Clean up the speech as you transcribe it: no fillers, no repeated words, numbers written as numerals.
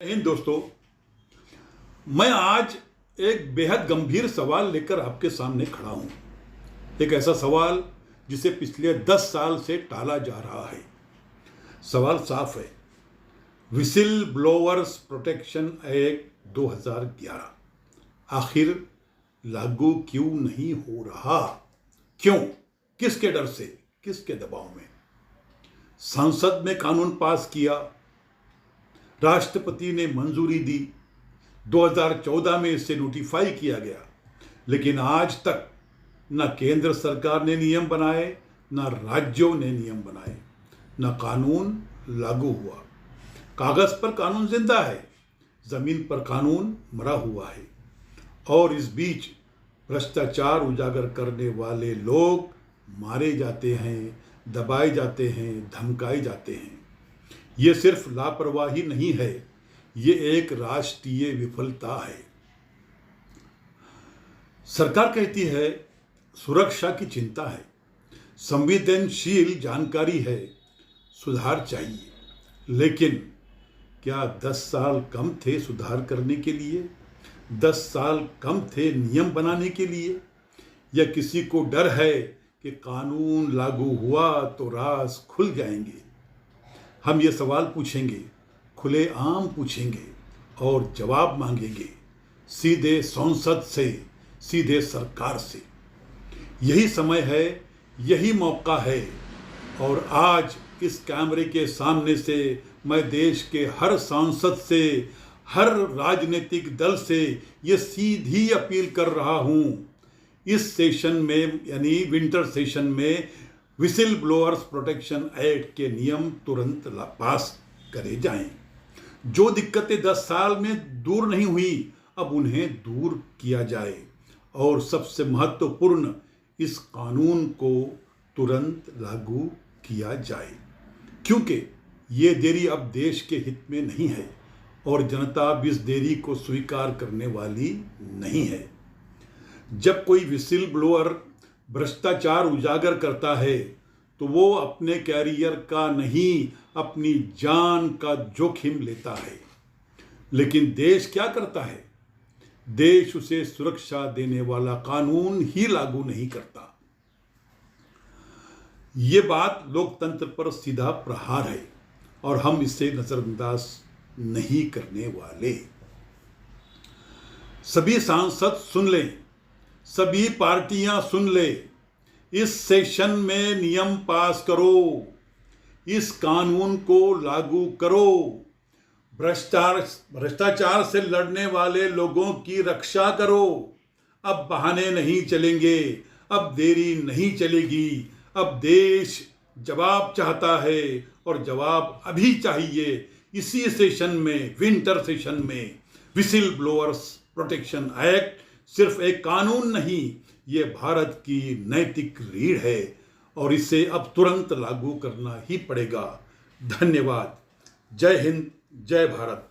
हिंद दोस्तों, मैं आज एक बेहद गंभीर सवाल लेकर आपके सामने खड़ा हूं। एक ऐसा सवाल जिसे पिछले 10 साल से टाला जा रहा है। सवाल साफ है, विसिल ब्लोअर्स प्रोटेक्शन एक्ट 2011 आखिर लागू क्यों नहीं हो रहा? क्यों? किसके डर से, किसके दबाव में? संसद में कानून पास किया, राष्ट्रपति ने मंजूरी दी, 2014 में इसे नोटिफाई किया गया, लेकिन आज तक न केंद्र सरकार ने नियम बनाए, न राज्यों ने नियम बनाए, न कानून लागू हुआ। कागज पर कानून जिंदा है, जमीन पर कानून मरा हुआ है। और इस बीच भ्रष्टाचार उजागर करने वाले लोग मारे जाते हैं, दबाए जाते हैं, धमकाए जाते हैं। ये सिर्फ लापरवाही नहीं है, ये एक राष्ट्रीय विफलता है। सरकार कहती है सुरक्षा की चिंता है, संवेदनशील जानकारी है, सुधार चाहिए। लेकिन क्या 10 साल कम थे सुधार करने के लिए? 10 साल कम थे नियम बनाने के लिए? या किसी को डर है कि कानून लागू हुआ तो राज खुल जाएंगे? हम ये सवाल पूछेंगे, खुलेआम पूछेंगे और जवाब मांगेंगे, सीधे संसद से, सीधे सरकार से। यही समय है, यही मौका है। और आज इस कैमरे के सामने से मैं देश के हर सांसद से, हर राजनीतिक दल से ये सीधी अपील कर रहा हूं, इस सेशन में यानी विंटर सेशन में विसिल ब्लोअर्स प्रोटेक्शन एक्ट के नियम तुरंत पास करे जाएं। जो दिक्कतें 10 साल में दूर नहीं हुई, अब उन्हें दूर किया जाए। और सबसे महत्वपूर्ण, इस कानून को तुरंत लागू किया जाए, क्योंकि ये देरी अब देश के हित में नहीं है और जनता अब इस देरी को स्वीकार करने वाली नहीं है। जब कोई विसिल ब्लोअर भ्रष्टाचार उजागर करता है तो वो अपने कैरियर का नहीं, अपनी जान का जोखिम लेता है। लेकिन देश क्या करता है? देश उसे सुरक्षा देने वाला कानून ही लागू नहीं करता। ये बात लोकतंत्र पर सीधा प्रहार है और हम इसे नजरअंदाज नहीं करने वाले। सभी सांसद सुन लें, सभी पार्टियां सुन ले, इस सेशन में नियम पास करो, इस कानून को लागू करो। भ्रष्टाचार से लड़ने वाले लोगों की रक्षा करो। अब बहाने नहीं चलेंगे, अब देरी नहीं चलेगी। अब देश जवाब चाहता है और जवाब अभी चाहिए। इसी सेशन में, विंटर सेशन में, विसिल ब्लोअर्स प्रोटेक्शन एक्ट सिर्फ एक कानून नहीं, ये भारत की नैतिक रीढ़ है और इसे अब तुरंत लागू करना ही पड़ेगा। धन्यवाद। जय हिंद, जय भारत।